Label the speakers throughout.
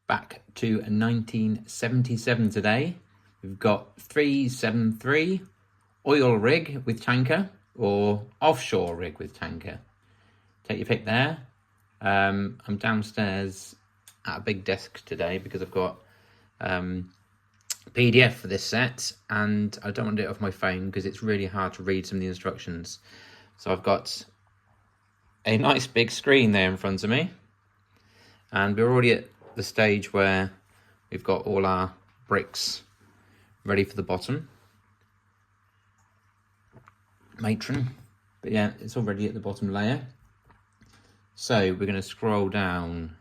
Speaker 1: back to 1977 today. We've got 373 oil rig with tanker or offshore rig with tanker. Take your pick there. I'm downstairs at a big desk today because I've got PDF for this set and I don't want to do it off my phone because it's really hard to read some of the instructions. So I've got a nice big screen there in front of me, and we're already at the stage where we've got all our bricks ready for the bottom matron, but yeah, it's already at the bottom layer. So we're going to scroll down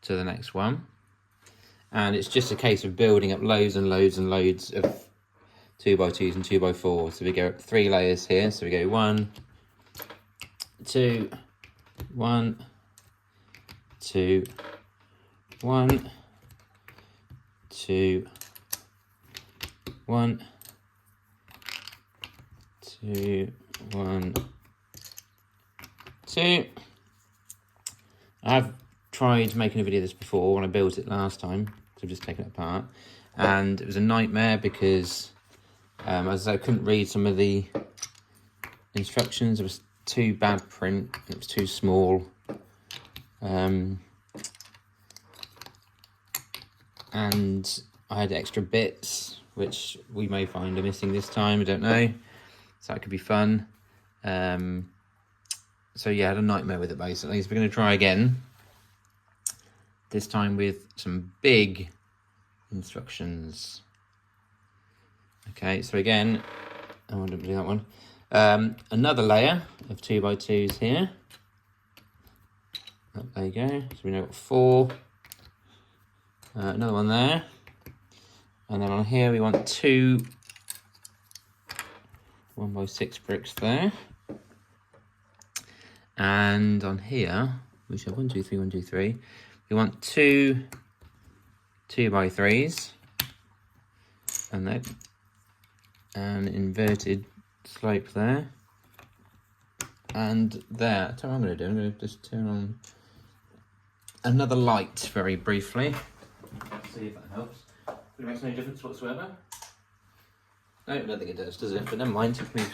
Speaker 1: to the next one, and it's just a case of building up loads and loads and loads of 2x2s and 2x4s. So we go up 3 layers here. So we go 1, 2, 1, 2, 1, 2, 1, 2, 1, 2. I've tried making a video of this before when I built it last time, so I've just taken it apart, and it was a nightmare because as I couldn't read some of the instructions. It was too bad print, it was too small, and I had extra bits which we may find are missing this time, I don't know, so that could be fun. So yeah, I had a nightmare with it basically. So we're going to try again, this time with some big instructions. Okay, so again, I want to do that one. Another layer of 2x2s here. Oh, there you go. So we know what 4. Another one there. And then on here we want 2 1x6 bricks there. And on here, we should have 1, 2, 3, 1, 2, 3. We want 2 2x3s. And then an inverted slope there. And there. That's what I'm going to do. I'm going to just turn on another light very briefly. See if that helps. It makes no difference whatsoever. No, I don't think it does it? But never mind. We've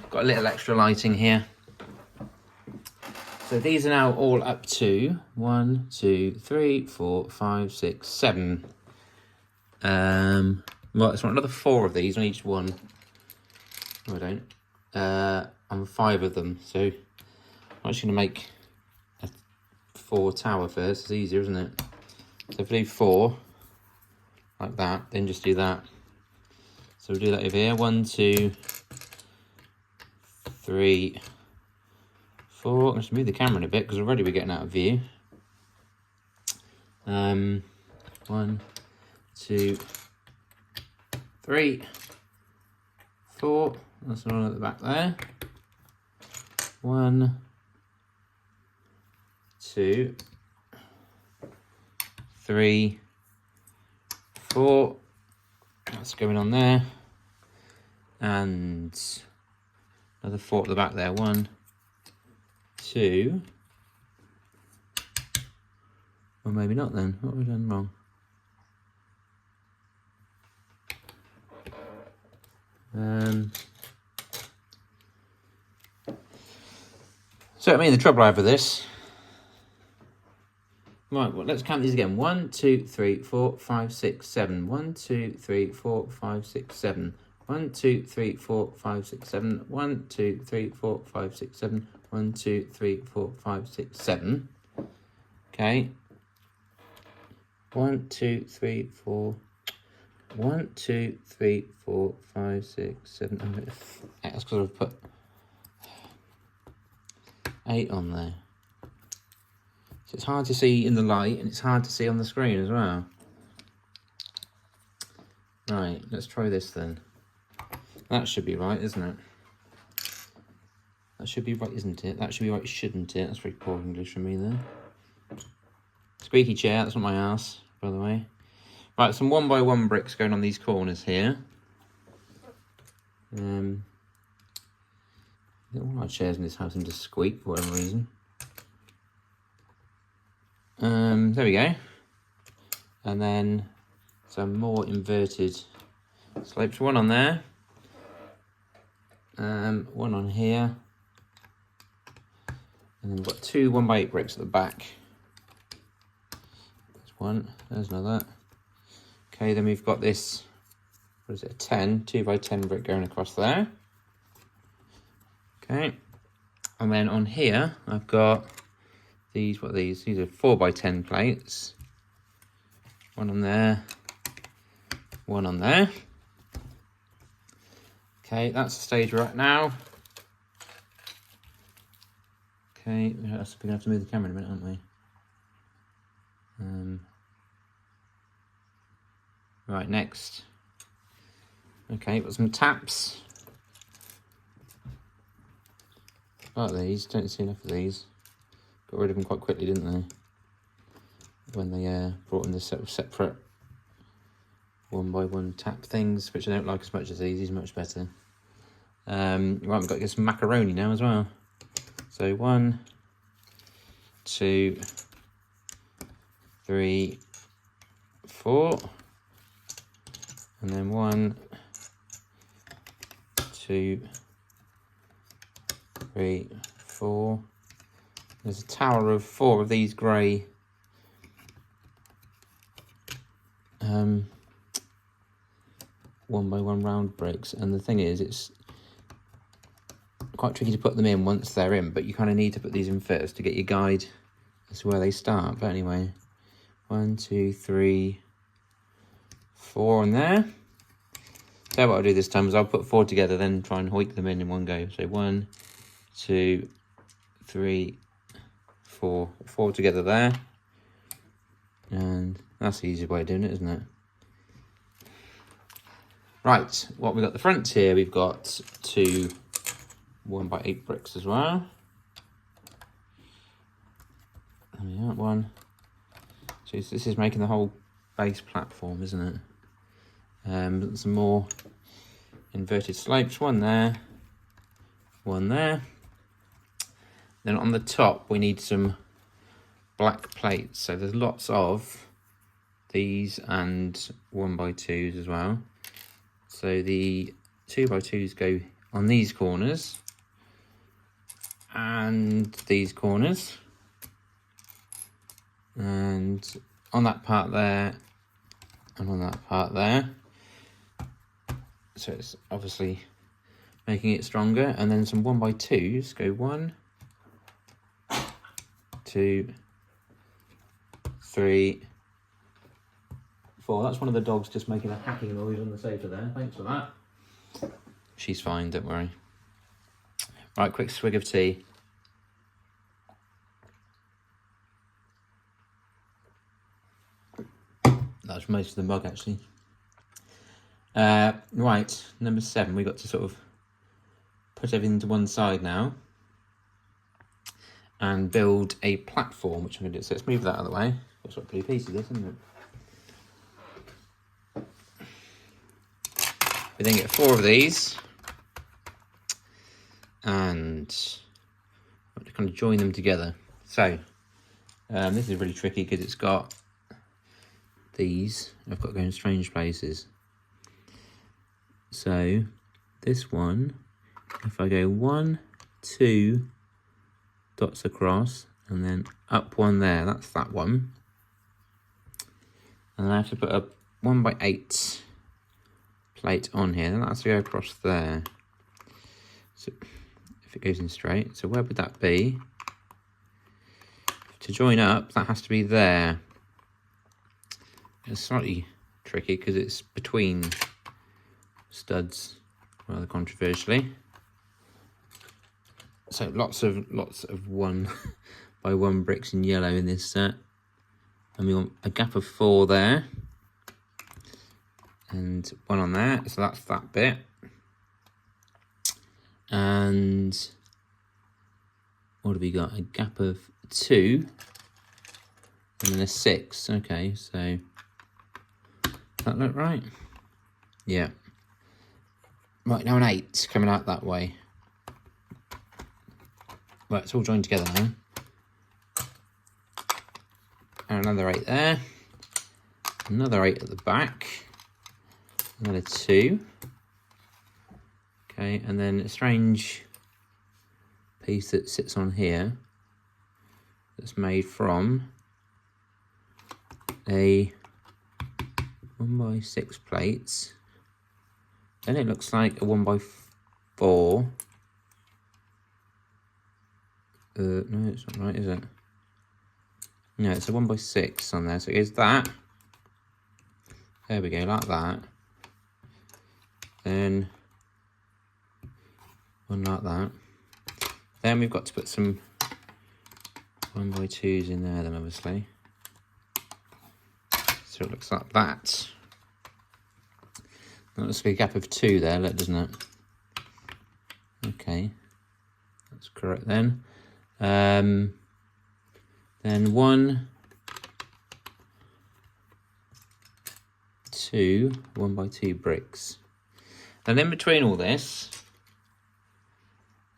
Speaker 1: got a little extra lighting here. So these are now all up to 1, 2, 3, 4, 5, 6, 7. Right, so another 4 of these on each one. No, I don't. On 5 of them. So I'm actually going to make a 4 tower first. It's easier, isn't it? So if we do 4 like that, then just do that. So we'll do that over here. 1, 2, 3, 4. Let's move the camera in a bit because already we're getting out of view. 1, 2, 3, 4. That's one at the back there. 1, 2, 3, 4. That's going on there. And another 4 at the back there. 1, 2. Or maybe not then. What have we done wrong? So I mean, the trouble I have with this. Right, well, let's count these again. 1, 2, 3, 4, 5, 6, 7. 1, 2, 3, 4, 5, 6, 7. 1, 2, 3, 4, 5, 6, 7. 1, 2, 3, 4, 5, 6, 7. 1, 2, 3, 4, 5, 6, 7. Okay. 1, 2, 3, 4. 1, 2, 3, 4, 5, 6, 7. That's because I've put 8 on there. So it's hard to see in the light and it's hard to see on the screen as well. Right, let's try this then. That should be right, isn't it? That should be right, isn't it? That should be right, shouldn't it? That's very poor English from me there. Squeaky chair, that's not my ass, by the way. Right, some 1x1 bricks going on these corners here. All our chairs in this house seem to squeak for whatever reason. There we go. And then some more inverted slopes. One on there. One on here. And then we've got two 1x8 bricks at the back. There's one, there's another. Okay, then we've got this, what is it, a 2x10 brick going across there. Okay, and then on here, I've got these, what are these? These are 4x10 plates. One on there, one on there. Okay, that's the stage we're at now. Okay, we're going to have to move the camera in a minute, aren't we? Right, next. Okay, got some taps. Like these, don't see enough of these. Got rid of them quite quickly, didn't they? When they brought in this sort of separate 1x1 tap things, which I don't like as much as these. These are much better. Right, we've got to get some macaroni now as well. So 1, 2, 3, 4, and then 1, 2, 3, 4. There's a tower of 4 of these grey 1x1 round bricks, and the thing is, it's quite tricky to put them in once they're in, but you kind of need to put these in first to get your guide as to where they start. But anyway, 1, 2, 3, 4 on there. So what I'll do this time is I'll put 4 together, then try and hoik them in one go. So 1, 2, 3, 4. 4 together there. And that's the easy way of doing it, isn't it? Right, what we've got at the front here, we've got 2 1x8 bricks as well. There we are, 1. So this is making the whole base platform, isn't it? Some more inverted slopes, one there, one there. Then on the top we need some black plates. So there's lots of these and 1x2s as well. So the 2x2s go on these corners and these corners, and on that part there and on that part there. So it's obviously making it stronger. And then some 1x2s go 1, 2, 3, 4. That's one of the dogs just making a hacking noise on the sofa there. Thanks for that. She's fine, don't worry. Right, quick swig of tea. That's most of the mug, actually. Right, number 7. We've got to sort of put everything to one side now and build a platform, which I'm going to do. So let's move that out of the way. Got sort of blue piece of this, isn't it? We then get 4 of these, and I'm kind of join them together. So this is really tricky because it's got these. I've got to go in strange places. So this one, if I go 1, 2 dots across and then up one there, that's that one. And then I have to put a 1x8 plate on here, and that's to go across there. So if it goes in straight, so where would that be? To join up, that has to be there. It's slightly tricky because it's between studs, rather controversially. So lots of 1x1 bricks in yellow in this set, and we want a gap of 4 there, and 1 on there. So that's that bit, and what have we got? A gap of 2, and then a 6. Okay, so does that look right? Yeah. Right, now an 8 coming out that way. Right, it's all joined together now. And another 8 there. another 8 at the back, another 2. Okay, and then a strange piece that sits on here that's made from a 1x6 plates. Then it looks like a 1x4. No, it's not right, is it? No, it's a 1x6 on there. So here's that. There we go, like that. Then one like that. Then we've got to put some 1x2s in there then, obviously. So it looks like that. That looks like a gap of 2 there, doesn't it? Okay, that's correct then. Then 1, 2, 1x2 bricks. And in between all this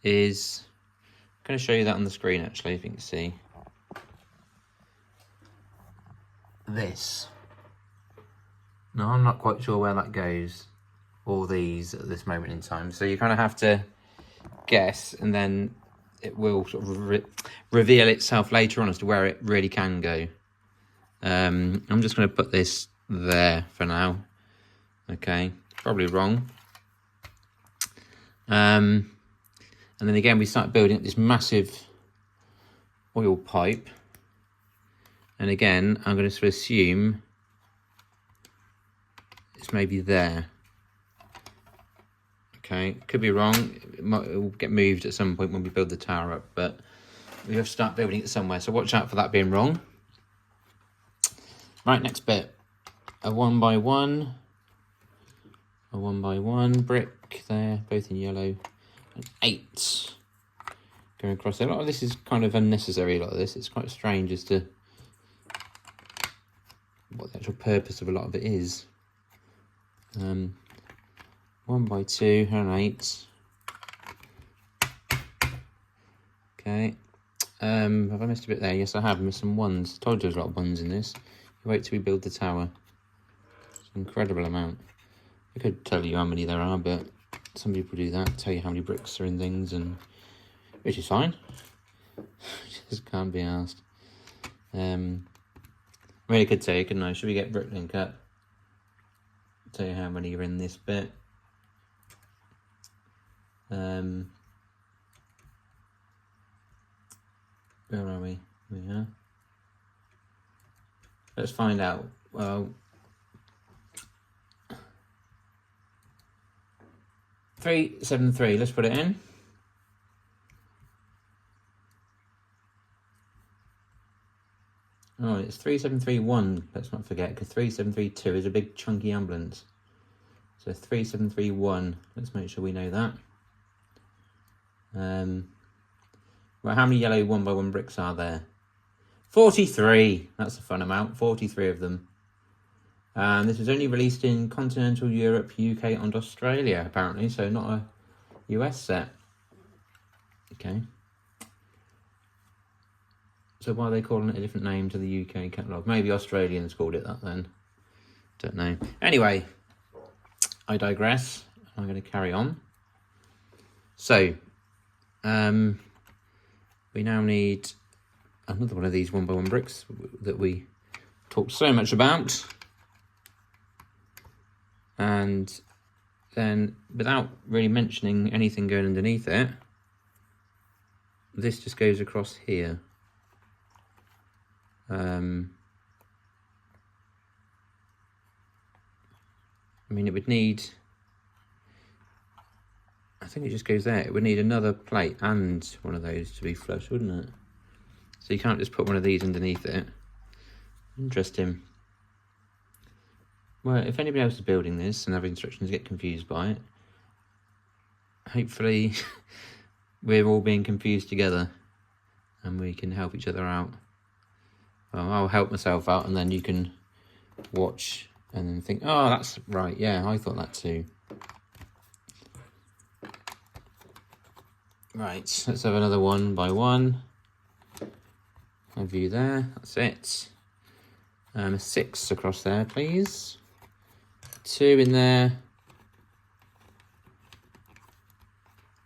Speaker 1: is, I'm going to show you that on the screen actually, if you can see. This. Now I'm not quite sure where that goes, or these at this moment in time. So you kind of have to guess, and then it will sort of reveal itself later on as to where it really can go. I'm just going to put this there for now. Okay, probably wrong. And then again, we start building up this massive oil pipe. And again, I'm going to sort of assume it's maybe there. Okay, could be wrong. It will get moved at some point when we build the tower up, but we have to start building it somewhere. So watch out for that being wrong. Right, next bit. A 1x1. A 1x1 brick there, both in yellow. And 8 going across there. A lot of this is kind of unnecessary, a lot of this. It's quite strange as to what the actual purpose of a lot of it is. 1x2 and 8. Okay. Have I missed a bit there? Yes, I have missed some 1s. Told you there's a lot of 1s in this. You wait till we build the tower. It's an incredible amount. I could tell you how many there are, but some people do that, tell you how many bricks are in things, and which is fine. Just can't be asked. I mean, I could tell you, couldn't I? Should we get Brooklyn cut? Tell you how many are in this bit. Where are we? We are. Let's find out. Well, 373. Let's put it in. Oh, it's 3731. Let's not forget, because 3732 is a big chunky ambulance. So 3731. Let's make sure we know that. Well, how many yellow 1x1 bricks are there? 43. That's a fun amount. 43 of them. And this was only released in continental Europe, UK, and Australia, apparently. So not a US set. Okay. So why are they calling it a different name to the UK catalogue? Maybe Australians called it that then. Don't know. Anyway, I digress. I'm going to carry on. So, we now need another one of these 1x1 bricks that we talked so much about. And then, without really mentioning anything going underneath it, this just goes across here. I mean, it would need, I think it just goes there. It would need another plate and one of those to be flush, wouldn't it? So you can't just put one of these underneath it. Interesting. Well, if anybody else is building this and have instructions get confused by it, hopefully we're all being confused together and we can help each other out. Well, I'll help myself out and then you can watch and then think, oh, that's right. Yeah, I thought that too. Right, let's have another 1x1. A view there, that's it. A 6 across there, please. 2 in there.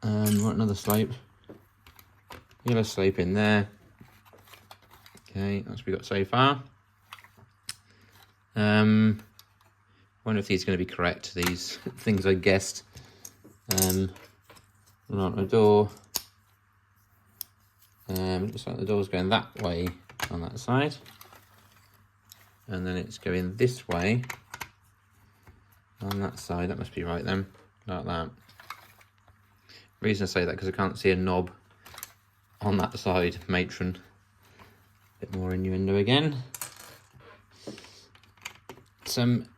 Speaker 1: Right, another slope. Yellow slope in there. Okay, that's what we got so far. Wonder if these are going to be correct, these things I guessed. Right, the door. Looks like the door's going that way on that side. And then it's going this way on that side. That must be right then, like that. The reason I say that because I can't see a knob on that side, matron. Bit more innuendo again. Some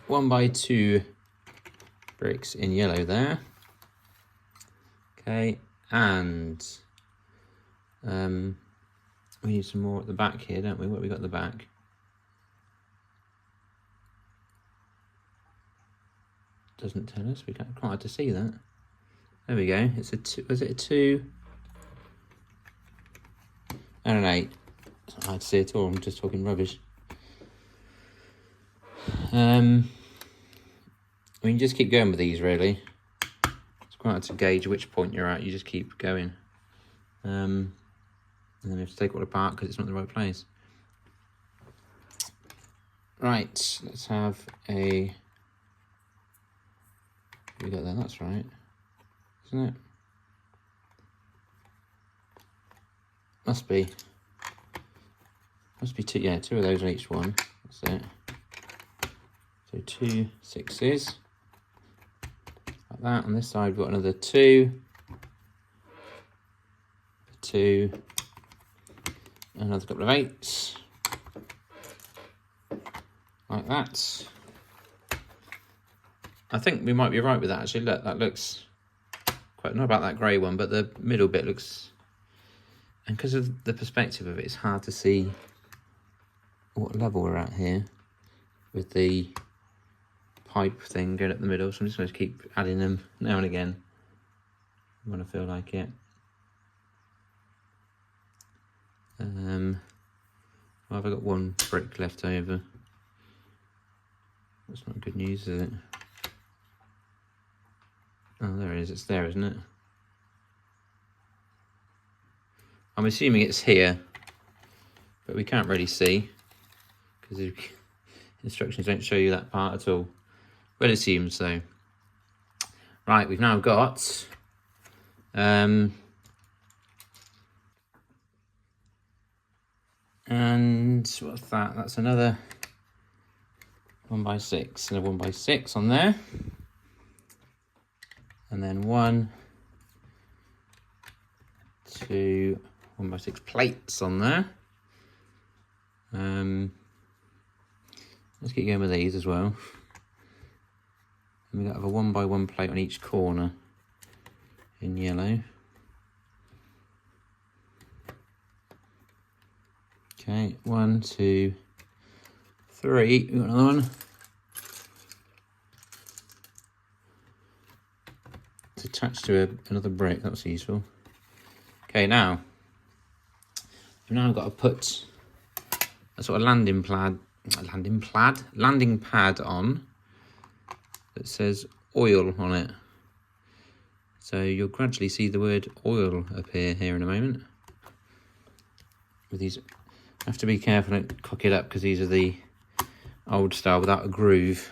Speaker 1: 1x2 bricks in yellow there. Okay, and we need some more at the back here, don't we? What have we got at the back? Doesn't tell us. We can't quite hard to see that. There we go. It's a 2. Was it a 2? And an 8. It's not hard to see at all. I'm just talking rubbish. I mean, just keep going with these, really. It's quite hard to gauge which point you're at. You just keep going. And then we have to take it all apart because it's not the right place. Right, let's have a... We got that, that's right. Isn't it? Must be 2, yeah, 2 of those on each one. That's it. So 2 6s. Like that. On this side, we've got another 2. 2. Another couple of 8s. Like that. I think we might be right with that, actually. Look, that looks quite, not about that grey one, but the middle bit looks, and because of the perspective of it, it's hard to see what level we're at here with the pipe thing going up the middle. So I'm just going to keep adding them now and again when I feel like it. Well, I've got 1 brick left over. That's not good news, is it? Oh, there it is. It's there, isn't it? I'm assuming it's here, but we can't really see because the instructions don't show you that part at all. We'll assume so. Right, we've now got and what's that? That's another 1x6 and a 1x6 on there. And then 1, 2, 1x6 plates on there. Let's keep going with these as well. And we have a 1x1 plate on each corner in yellow. Okay, 1, 2, 3. We've got another one. It's attached to another brick. That's useful. Okay, now we've now got to put a sort of landing pad on that says oil on it. So you'll gradually see the word oil appear here in a moment. With these, I have to be careful and cock it up because these are the old style without a groove.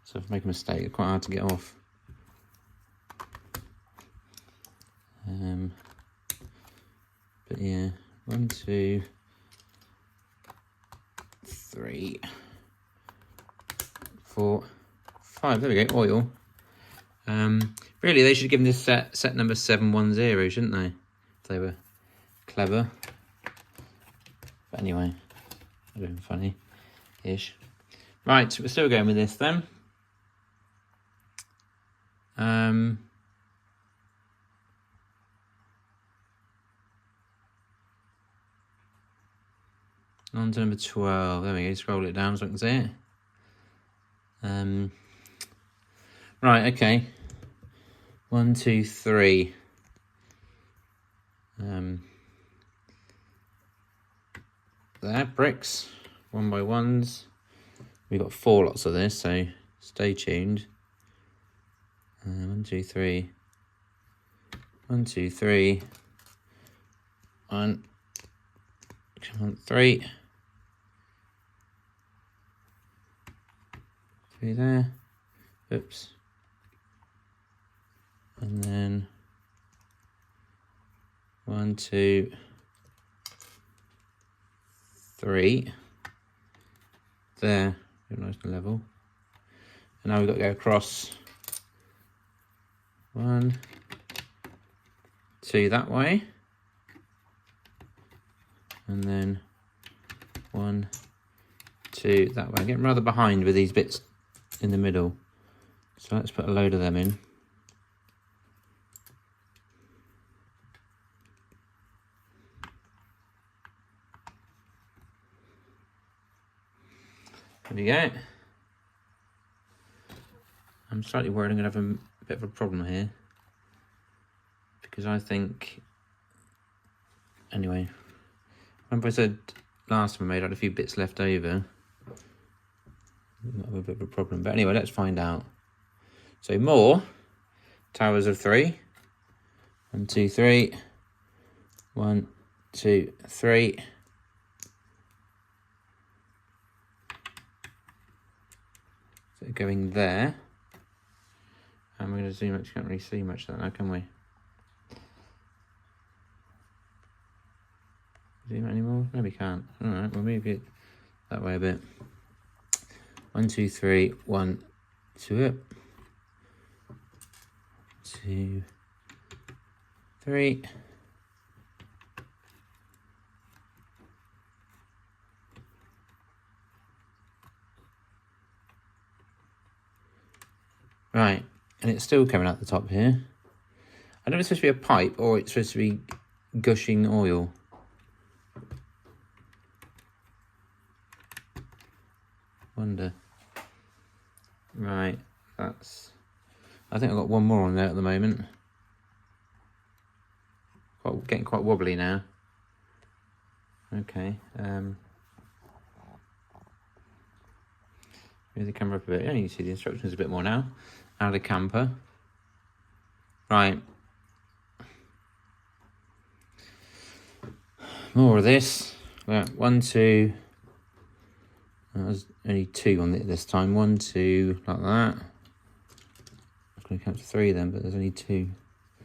Speaker 1: So if I make a mistake, it's quite hard to get off. But yeah, 1, 2, 3, 4, 5. There we go. Oil. Really, they should have given this set number 710, shouldn't they? If they were clever. But anyway, a bit funny-ish. Right, we're still going with this then. On to number 12. There we go. Scroll it down so I can see it. Right, okay. 1, 2, 3. There, bricks. 1x1s. We've got 4 lots of this, so stay tuned. 1, 2, 3. 1, 2, 3. 1. Come on, 3. 3 there. Oops. And then 1, 2, 3. There. Nice and level. And now we've got to go across 1, 2 that way. And then 1, 2 that way. I'm getting rather behind with these bits in the middle. So let's put a load of them in. There we go. I'm slightly worried I'm going to have a bit of a problem here. Because I think... Anyway. Remember I said last time I made, I had a few bits left over. Might have a bit of a problem. But anyway, let's find out. So more towers of 3. 1, 2, 3. 1, 2, 3. So going there. And we're going to zoom out. You can't really see much of that now, can we? Zoom out anymore? No, we can't. Alright, we'll move it that way a bit. 1, 2, 3. 1, 2 up. 2, 3. Right, and it's still coming out the top here. I don't know if it's supposed to be a pipe or it's supposed to be gushing oil. Wonder. Right, that's... I think I've got one more on there at the moment. Getting quite wobbly now. Okay. Move the camera up a bit. Yeah, you can see the instructions a bit more now. Out of the camper. Right. More of this. Right, 1, 2. There's only 2 on it this time. 1, 2, like that. I was going to count to 3 then, but there's only 2. So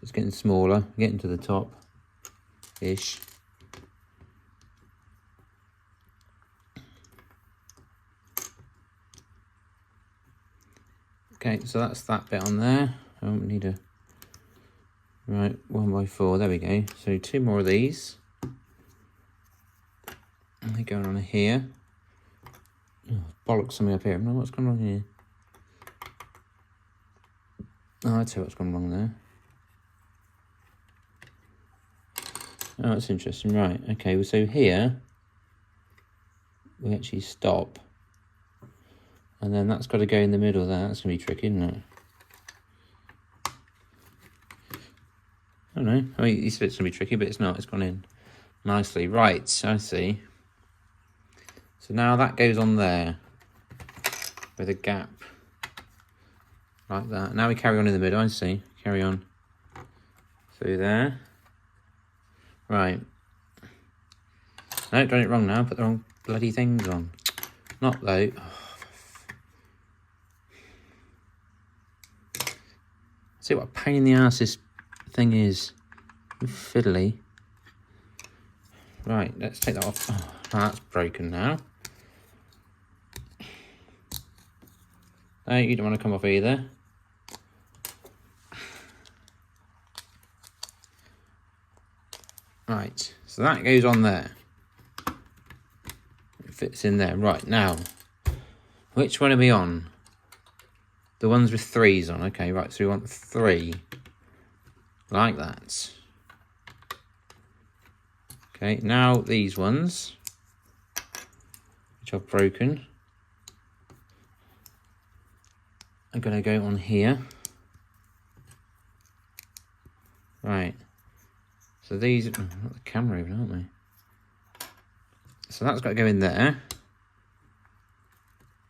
Speaker 1: it's getting smaller, getting to the top ish. Okay, so that's that bit on there. Oh, we need a... Right, 1x4, there we go. So 2 more of these. And they're going on here. Oh, bollocks, something up here. I don't know what's going on here. Oh, I'll tell you what's gone wrong there. Oh, that's interesting. Right, okay, well, so here, we actually stop. And then that's got to go in the middle there. That's going to be tricky, isn't it? I don't know. I mean, you said it's going to be tricky, but it's not. It's gone in nicely. Right, I see. So now that goes on there with a gap like that. Now we carry on in the middle, I see. Carry on through there. Right. No, done it wrong now. Put the wrong bloody things on. Not though. Oh. See what a pain in the ass this thing is. Fiddly. Right, let's take that off. Oh, that's broken now. No, you don't want to come off either. Right, so that goes on there. It fits in there. Right, now, which one are we on? The ones with 3s on. Okay, right, so we want 3. Like that. Okay, now these ones, which I've broken, are going to go on here. Right. So these, not the camera even, aren't they? So that's got to go in there.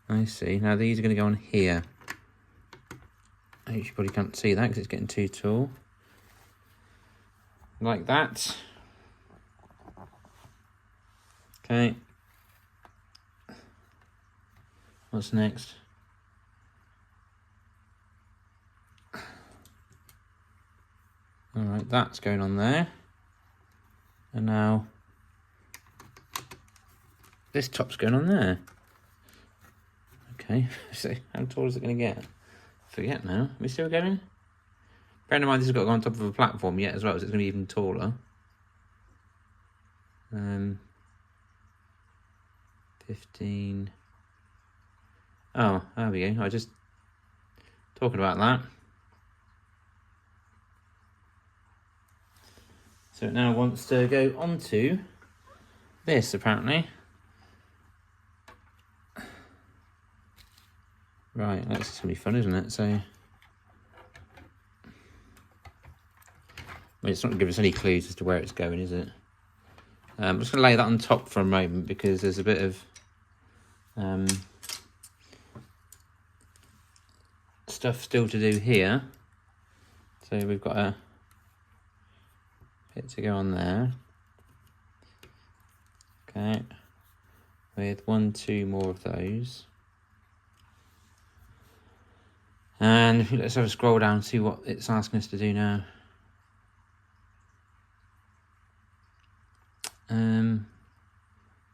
Speaker 1: I see. Now these are going to go on here. I hope you probably can't see that because it's getting too tall. Like that. Okay. What's next? Alright, that's going on there. And now this top's going on there. Okay, so how tall is it going to get? Forget now. Are we still going? Bear in mind this has got to go on top of a platform yet as well, so it's going to be even taller. 15. Oh, there we go. I was just talking about that. So it now wants to go onto this, apparently. Right, that's going to be fun, isn't it? So, well, it's not going to give us any clues as to where it's going, is it? I'm just going to lay that on top for a moment because there's a bit of stuff still to do here. So we've got a bit to go on there. Okay, with 1, 2 more of those. And let's have a scroll down and see what it's asking us to do now. The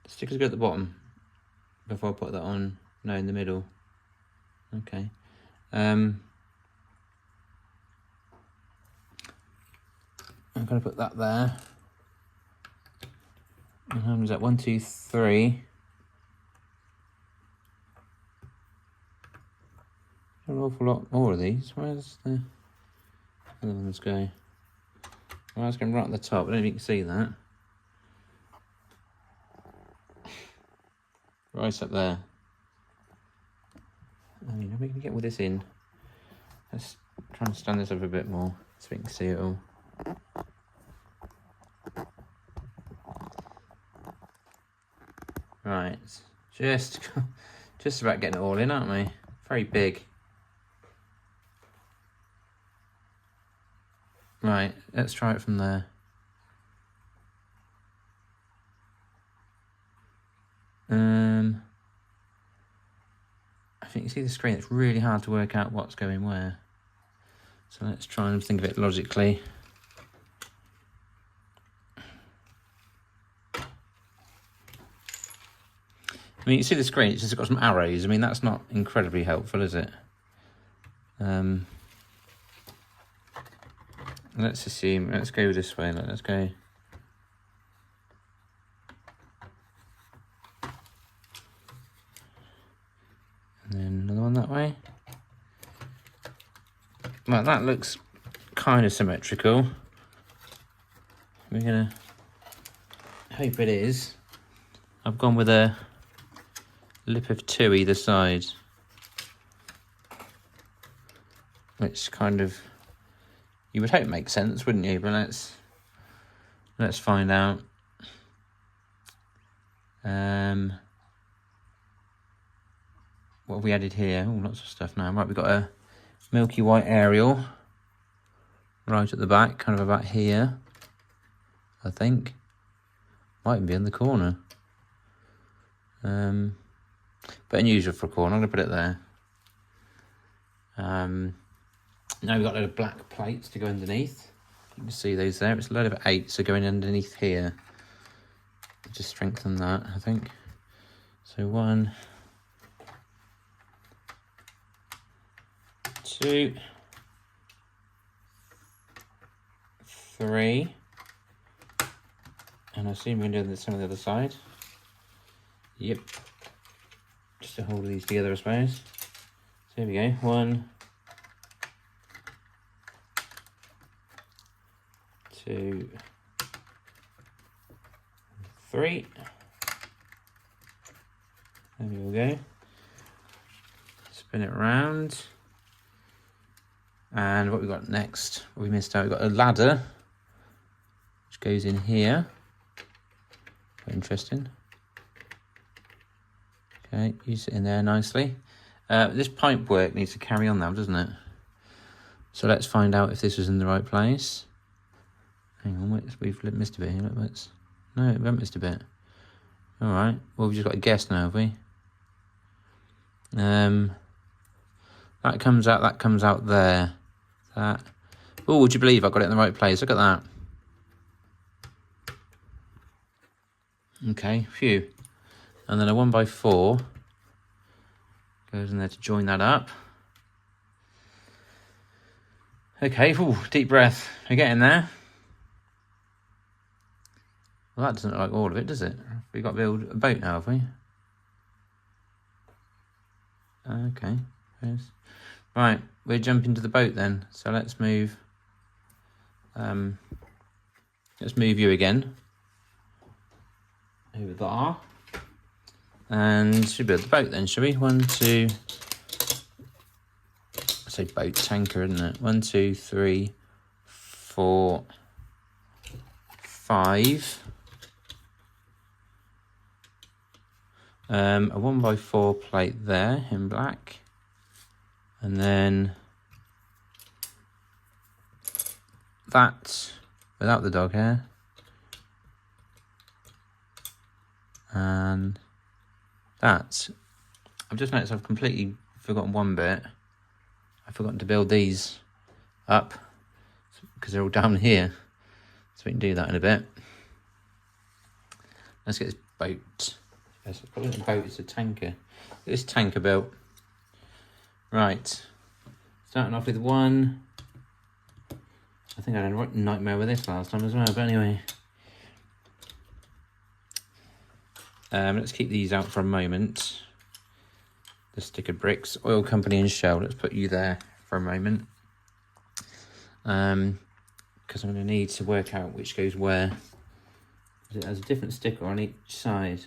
Speaker 1: stickers go at the bottom before I put that on. No, in the middle. Okay. I'm going to put that there. And how many is that? 1, 2, 3. An awful lot more of these. Where's the other ones go? Well, it's going right at the top. I don't know if you can see that. Right up there. I mean, are we going to get all this in? Let's try and stand this up a bit more so we can see it all. Right, just about getting it all in, aren't we? Very big. Right, let's try it from there. I think you see the screen, it's really hard to work out what's going where. So let's try and think of it logically. I mean, you see the screen, it's just got some arrows. I mean, that's not incredibly helpful, is it? Let's assume, let's go this way, let's go. And then another one that way. Well, that looks kind of symmetrical. We're gonna hope it is. I've gone with a lip of 2 either side. Which kind of, you would hope makes sense, wouldn't you? But let's find out. What have we added here? Oh, lots of stuff now. Right, we've got a milky white aerial right at the back, kind of about here, I think. Might even be in the corner. But unusual for a corner. I'm going to put it there. Now we've got a load of black plates to go underneath. You can see those there. It's a load of 8s going underneath here. Just strengthen that, I think. So 1, 2, 3. And I assume we're doing the same on the other side. Yep. Just to hold these together, I suppose. So here we go. 1, 2, 3. There we go. Spin it around. And what we got next? What we missed out, we've got a ladder which goes in here. Quite interesting. Okay, you sit in there nicely. This pipe work needs to carry on now, doesn't it? So let's find out if this was in the right place. Hang on, we've missed a bit here. No, we haven't missed a bit. All right, well, we've just got to guess now, have we? That comes out there. That. Oh, would you believe I got it in the right place? Look at that. Okay, phew. And then a 1x4 goes in there to join that up. Okay, ooh, deep breath. We're getting there. Well, that doesn't look like all of it, does it? We've got to build a boat now, have we? Okay. Right, we're jumping to the boat then. So let's move. Let's move you again. Over there. And should build the boat then, shall we? 1, 2. I say boat, tanker, isn't it? 1, 2, 3, 4, 5. A 1x4 plate there in black, and then that without the dog hair, and that. I've just noticed I've completely forgotten one bit. I've forgotten to build these up because they're all down here, so we can do that in a bit. Let's get this boat. It's probably not a boat, it's a tanker. This tanker built. Right. Starting off with 1. I think I had a right nightmare with this last time as well, but anyway. Let's keep these out for a moment. The stick of bricks, oil company and Shell. Let's put you there for a moment. Because I'm going to need to work out which goes where. It has a different sticker on each side.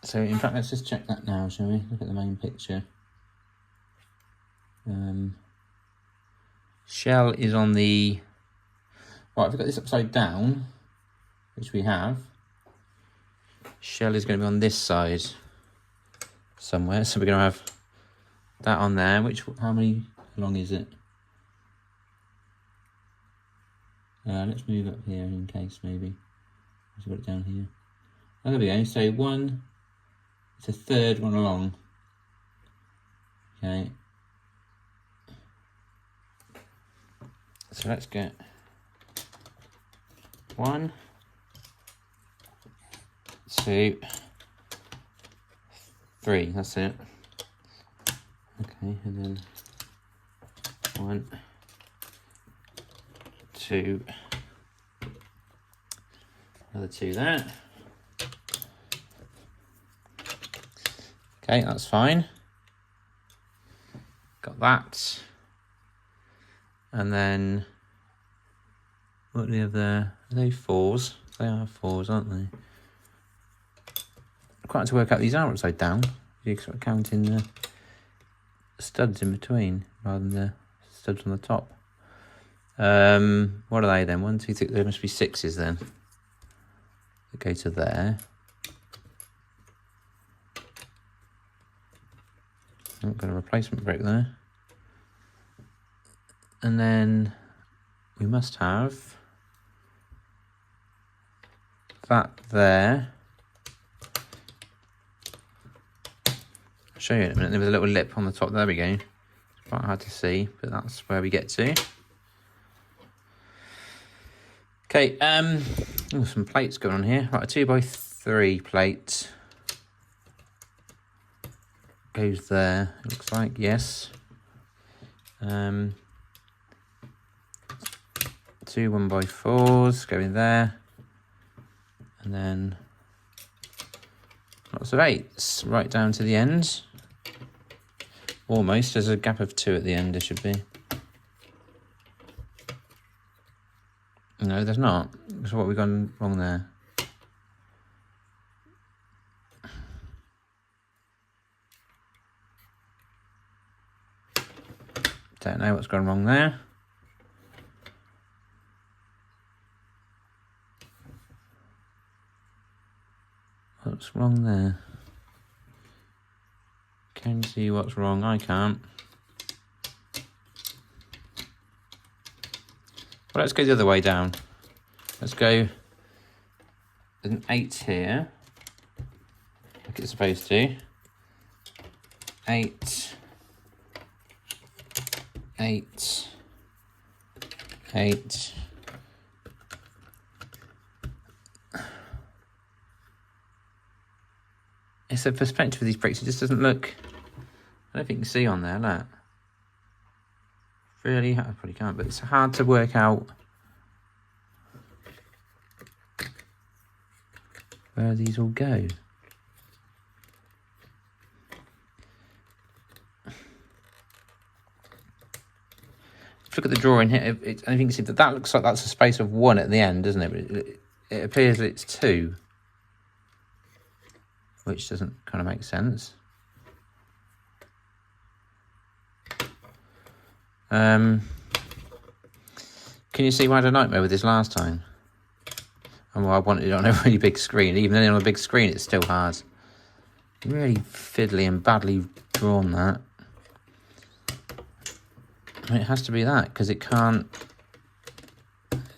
Speaker 1: So in fact, let's just check that now, shall we? Look at the main picture. Shell is on the... Right, if we've got this upside down, which we have, Shell is going to be on this side somewhere. So we're going to have that on there. How long is it? Let's move up here in case maybe. Let's put it down here. Oh, there we go. So 1... It's a third one along. Okay. So let's get 1, 2, 3. That's it. Okay, and then 1, 2. Another 2 there. Okay, that's fine. Got that. And then, what do we have there? Are they 4s? They are 4s, aren't they? I quite like to work out these are upside down. You sort of counting the studs in between rather than the studs on the top. What are they then? 1, 2, 3. There must be 6s then. That go to there. I've got a replacement brick there. And then we must have that there. I'll show you in a minute. There was a little lip on the top. There we go. It's quite hard to see, but that's where we get to. Okay, some plates going on here. Right, a 2x3 plate goes there. It looks like, yes. 2 1x4s go in there, and then lots of 8s right down to the end. Almost. There's a gap of 2 at the end. There should be. No, there's not. So what have we gone wrong there? Don't know what's gone wrong there. What's wrong there? Can you see what's wrong? I can't. Well, let's go the other way down. Let's go with an 8 here, like it's supposed to. 8, 8, 8. It's the perspective of these bricks. It just doesn't look. I don't think you can see on there. Look. Really, I probably can't, but it's hard to work out where these all go. Look at the drawing here. I think you can see that looks like that's a space of 1 at the end, doesn't it? But it appears that it's 2, which doesn't kind of make sense. Can you see why I had a nightmare with this last time? And well, I wanted it on a really big screen. Even on a big screen, it's still hard. Really fiddly and badly drawn, that. I mean, it has to be that, because it can't...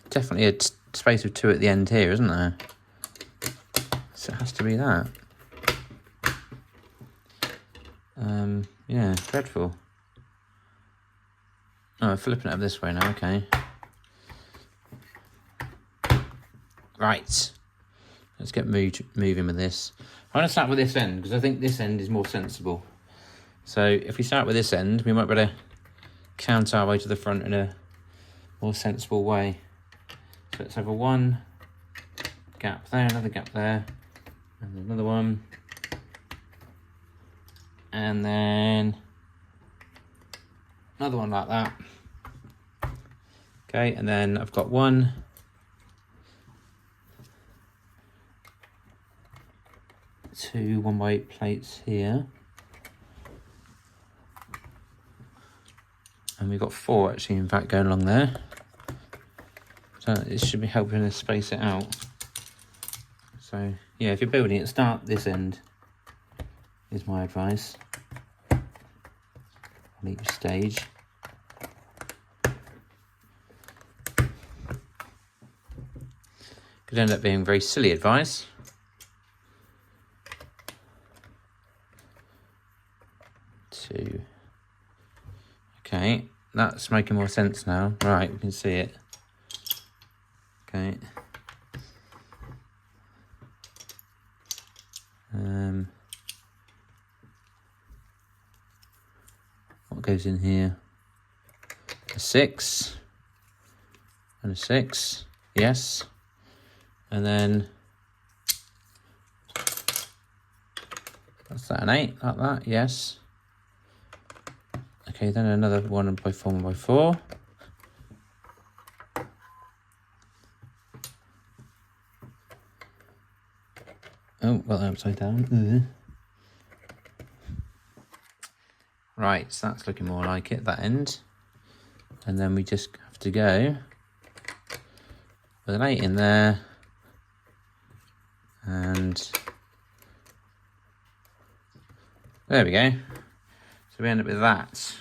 Speaker 1: Definitely a space of 2 at the end here, isn't there? So it has to be that. Yeah, dreadful. Oh, flipping it up this way now, okay. Right. Let's get moving with this. I'm going to start with this end, because I think this end is more sensible. So if we start with this end, we might be able to count our way to the front in a more sensible way. So let's have a 1 gap there, another gap there, and another one. And then another one like that. Okay, and then I've got 1, 2 1x8 plates here. And we've got 4 actually, in fact, going along there. So it should be helping us space it out. So yeah, if you're building it, start this end, is my advice on each stage. Could end up being very silly advice. Two. Okay, that's making more sense now. Right, we can see it. Okay. What goes in here? A 6 and a 6. Yes. And then that's that, an 8 like that. Yes. Okay, then another 1x4, 1x4. Oh, well, upside down. Right, so that's looking more like it, that end. And then we just have to go with an 8 in there. And there we go. So we end up with that.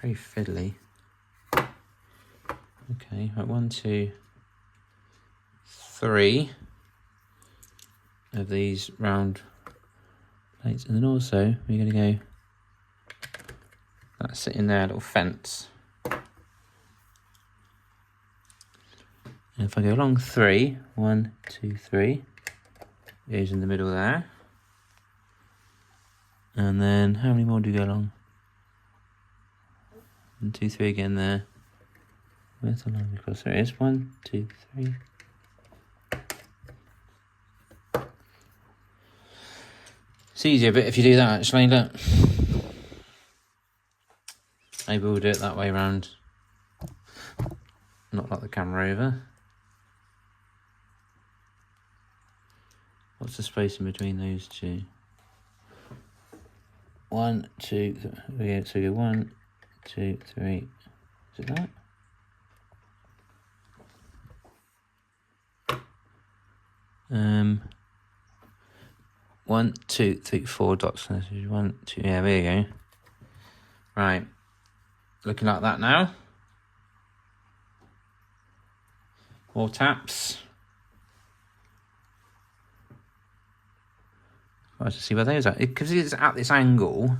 Speaker 1: Very fiddly. Okay, right, 1, 2, 3 of these round plates, and then also we're going to go, that's sitting there, a little fence. And if I go along 3, 1, 2, 3, goes in the middle there. And then how many more do you go along? 1, 2, 3 again there. Where's the line across? There it is. 1, 2, 3. It's easier, but if you do that, actually, look. Maybe we'll do it that way around. Not like the camera over. What's the space in between those two? 1, 2, 3. Yeah, so we go 1, 2, 3. Is it that? 1, 2, 3, 4 dots. 1, 2, yeah, there you go. Right, looking like that now. More taps. Hard to see where those are. Because it's at this angle,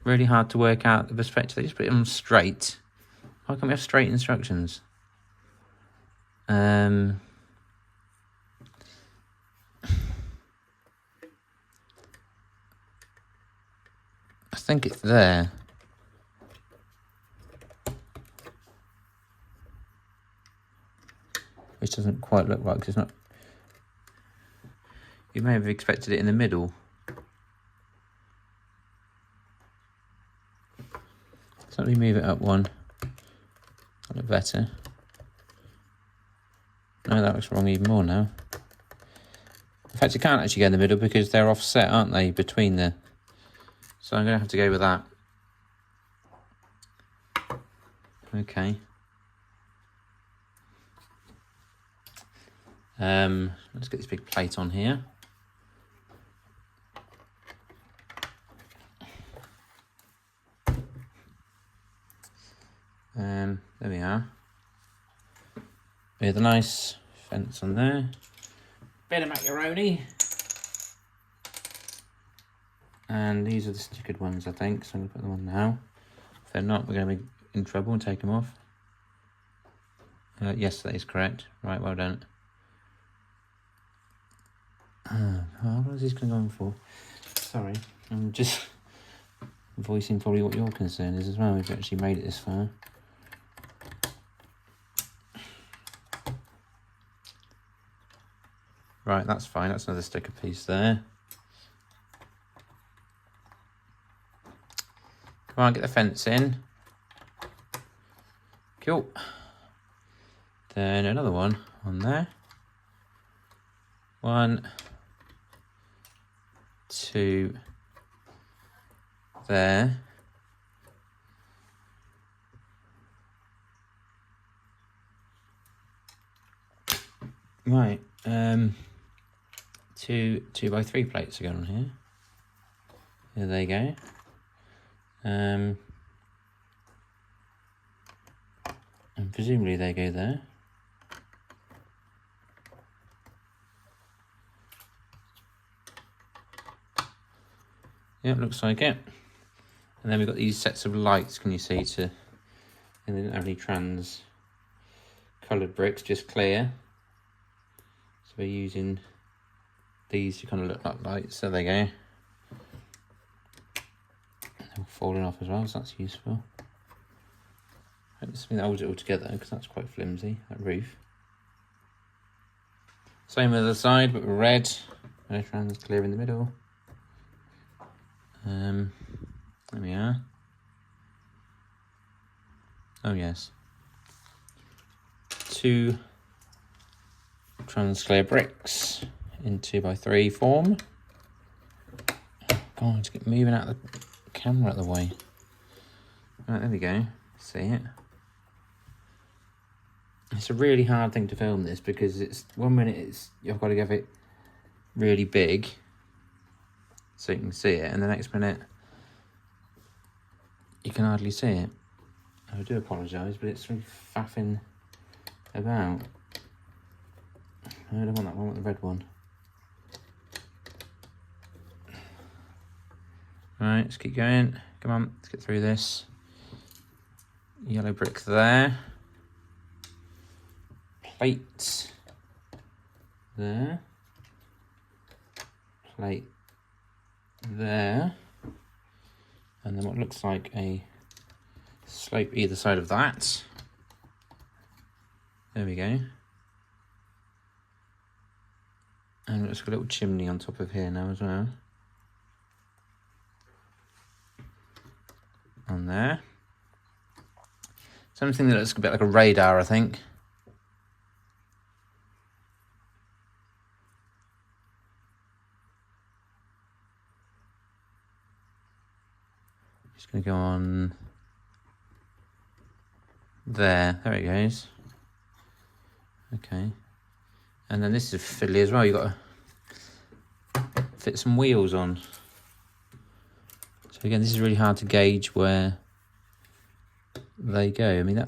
Speaker 1: really hard to work out the perspective. They just put it on straight. Why can't we have straight instructions? I think it's there. Which doesn't quite look right because it's not. You may have expected it in the middle. So let me move it up one. That look better. No, that looks wrong even more now. In fact, you can't actually go in the middle because they're offset, aren't they, between the... So I'm going to have to go with that. Okay. Let's get this big plate on here. There we are. With a nice fence on there. Bit of macaroni. And these are the stickered ones, I think, so I'm going to put them on now. If they're not, we're going to be in trouble and take them off. Yes, that is correct. Right, well done. What is this going to go on for? Sorry, I'm just voicing probably what your concern is as well, if you actually made it this far. Right, that's fine. That's another sticker piece there. Come on, get the fence in. Cool. Then another one on there. 1, 2, there. Right, 2 2x3 plates are going on here. There they go. And presumably they go there. Yeah, looks like it. And then we've got these sets of lights, can you see, and they don't have any trans coloured bricks, just clear. So we're using these to kind of look like lights. There they go. They're all falling off as well, so that's useful. I hope something that holds it all together because that's quite flimsy, that roof. Same with the other side, but red. No trans clear in the middle. There we are. Oh yes. 2 trans clear bricks in 2x3 form. Oh God, get moving out of the camera out of the way. Right, there we go. See it. It's a really hard thing to film this because it's 1 minute you've got to give it really big so you can see it, and the next minute you can hardly see it. I do apologise, but it's really faffing about. I don't want that one, I want the red one. Right, let's keep going. Come on, let's get through this. Yellow brick there. Plate there. Plate there. And then what looks like a slope either side of that. There we go. And it's got a little chimney on top of here now as well. On there. Something that looks a bit like a radar, I think. Just going to go on there. There it goes. Okay. And then this is fiddly as well. You've got to fit some wheels on. So again, this is really hard to gauge where they go. I mean,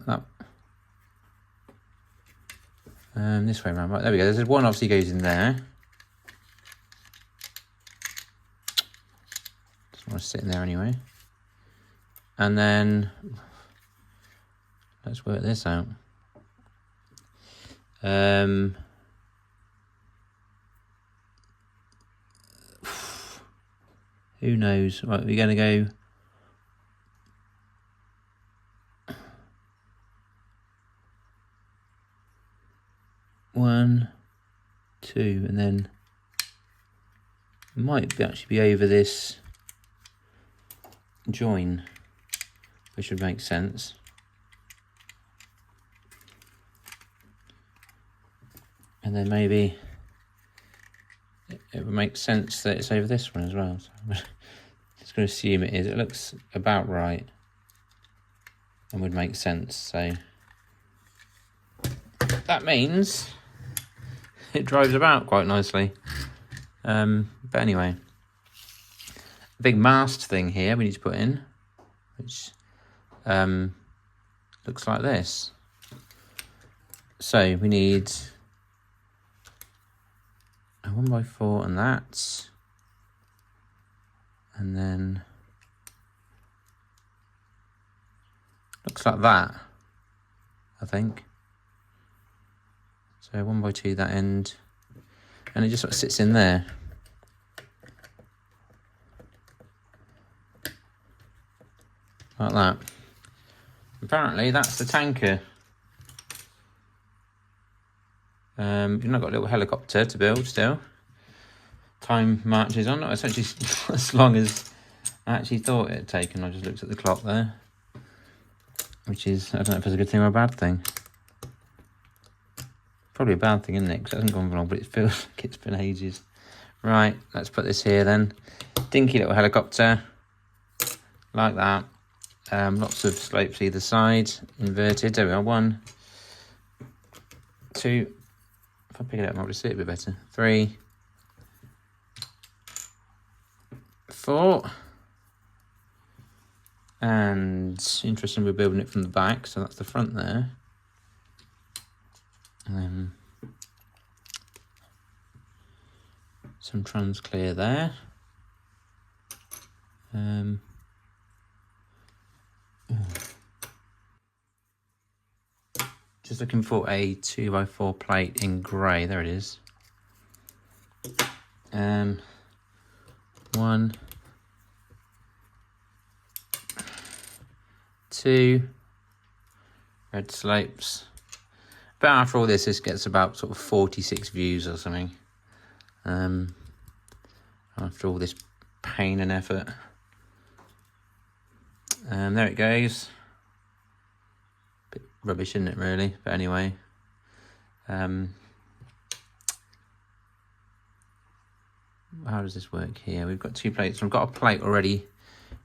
Speaker 1: this way around. Right, there we go. There's one obviously goes in there. Just want to sit in there anyway. And then let's work this out. Who knows? Right, we're going to go. One, two, and then it might actually be over this join, which would make sense. And then maybe it would make sense that it's over this one as well. So I'm just going to assume it is. It looks about right and would make sense. So that means it drives about quite nicely. But anyway, a big mast thing here we need to put in, which looks like this. So we need a 1x4 and that, and then looks like that, I think. So 1x2 that end, and it just sort of sits in there. Like that. Apparently that's the tanker. You've not got a little helicopter to build still. Time marches on. It's actually as long as I actually thought it had taken. I just looked at the clock there, which is, I don't know if it's a good thing or a bad thing. Probably a bad thing, isn't it? Because it hasn't gone for long, but it feels like it's been ages. Right, let's put this here then. Dinky little helicopter, like that. Lots of slopes either side, inverted. There we are. 1, 2. If I pick it up, I'll just see it a bit better. 3, 4. And interesting, we're building it from the back, so that's the front there. And then some trans clear there. Just looking for a 2x4 plate in grey. There it is. 1, 2, red slopes. But after all this gets about sort of 46 views or something. After all this pain and effort. There it goes. Bit rubbish, isn't it, really? But anyway. How does this work here? We've got 2 plates. I've got a plate already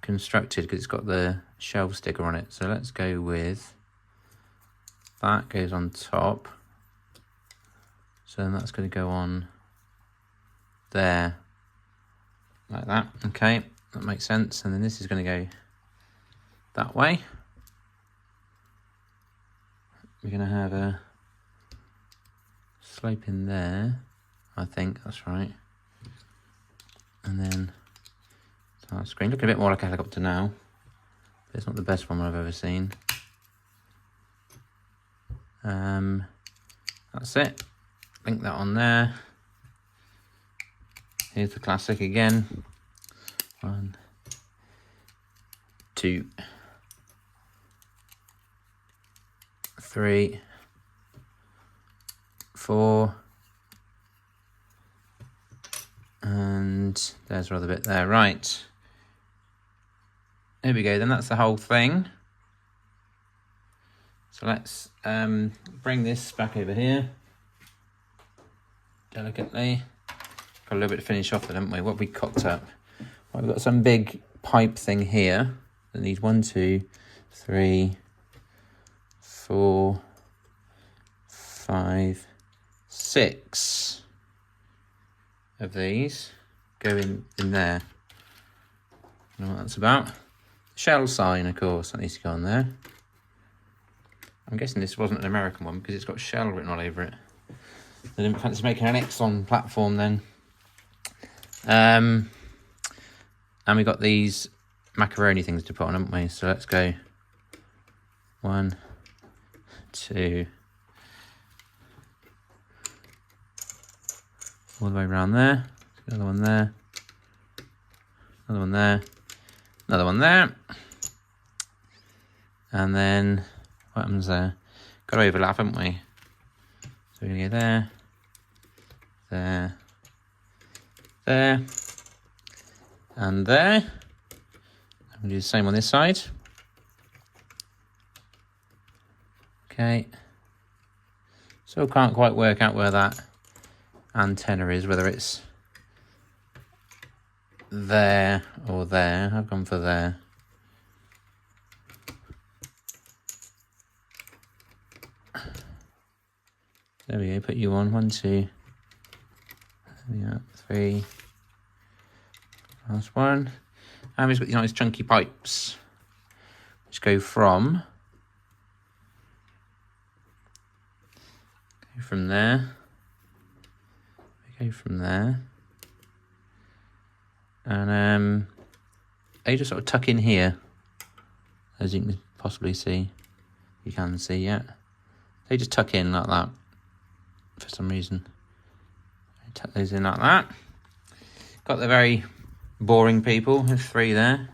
Speaker 1: constructed because it's got the shelf sticker on it. So let's go with that. Goes on top. So then that's going to go on there. Like that. Okay, that makes sense. And then this is going to go that way. We're going to have a slope in there. I think that's right. And then start screen. Looking a bit more like a helicopter now. But it's not the best one I've ever seen. That's it. Link that on there. Here's the classic again. 1, 2, 3, 4, and there's our other bit there. Right. There we go. Then that's the whole thing. So let's bring this back over here delicately. Got a little bit to finish off, haven't we? What have we cocked up? Right, we've got some big pipe thing here that needs 1, 2, 3, 4, 5, 6 of these go in there. I don't know what that's about. Shell sign, of course, that needs to go on there. I'm guessing this wasn't an American one because it's got Shell written all over it. They didn't fancy making an Exxon platform then. And we got these macaroni things to put on, haven't we? So let's go 1, 2, all the way around there. Another one there. Another one there. Another one there. And then what happens there? Got to overlap, haven't we? So we're going to go there, there, there, and there. I'm going to do the same on this side. Okay. Still can't quite work out where that antenna is, whether it's there or there. I've gone for there. There we go, put you on. 1, 2, there we go, 3. Last one. And we've got these nice chunky pipes, which go from there. We go from there. And they just sort of tuck in here, as you can possibly see. You can see, yeah. They just tuck in like that. For some reason, I tuck those in like that. Got the very boring people. There's 3 there.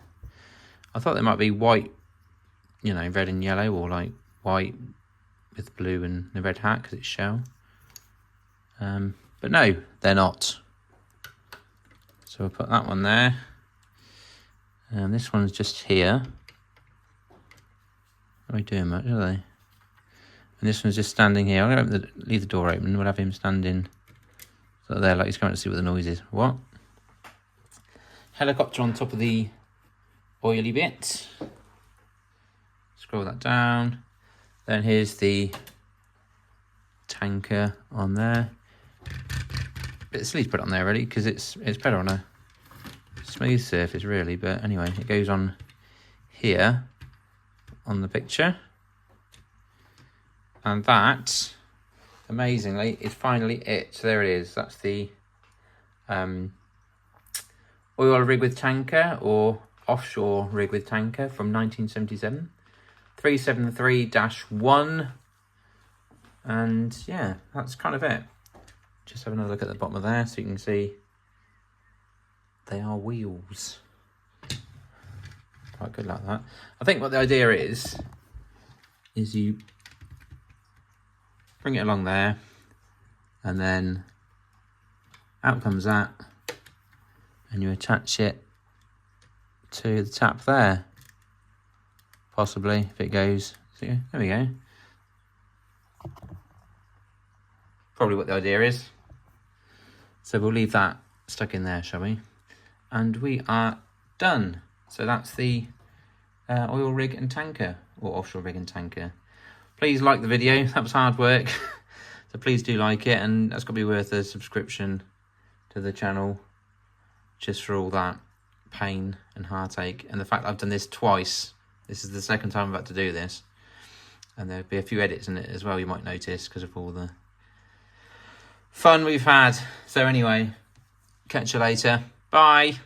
Speaker 1: I thought they might be white, you know, red and yellow, or like white with blue and the red hat because it's Shell. But no, they're not. So we'll put that one there, and this one's just here. Not really doing much, are they? And this one's just standing here. I'm going to leave the door open. We'll have him standing so there, like he's coming to see what the noise is. What? Helicopter on top of the oily bit. Scroll that down. Then here's the tanker on there. Bit silly to put it on there really, because it's better on a smooth surface really. But anyway, it goes on here on the picture. And that, amazingly, is finally it. So there it is. That's the oil rig with tanker, or offshore rig with tanker from 1977. 373-1. And yeah, that's kind of it. Just have another look at the bottom of there so you can see they are wheels. Quite good like that. I think what the idea is you bring it along there, and then out comes that, and you attach it to the tap there, possibly, if it goes. So, there we go. Probably what the idea is. So we'll leave that stuck in there, shall we? And we are done. So that's the oil rig and tanker, or offshore rig and tanker. Please like the video. That was hard work. So please do like it, and that's got to be worth a subscription to the channel, just for all that pain and heartache, and the fact that I've done this twice. This is the second time I've had to do this, and there'll be a few edits in it as well, you might notice, because of all the fun we've had. So anyway, catch you later. Bye.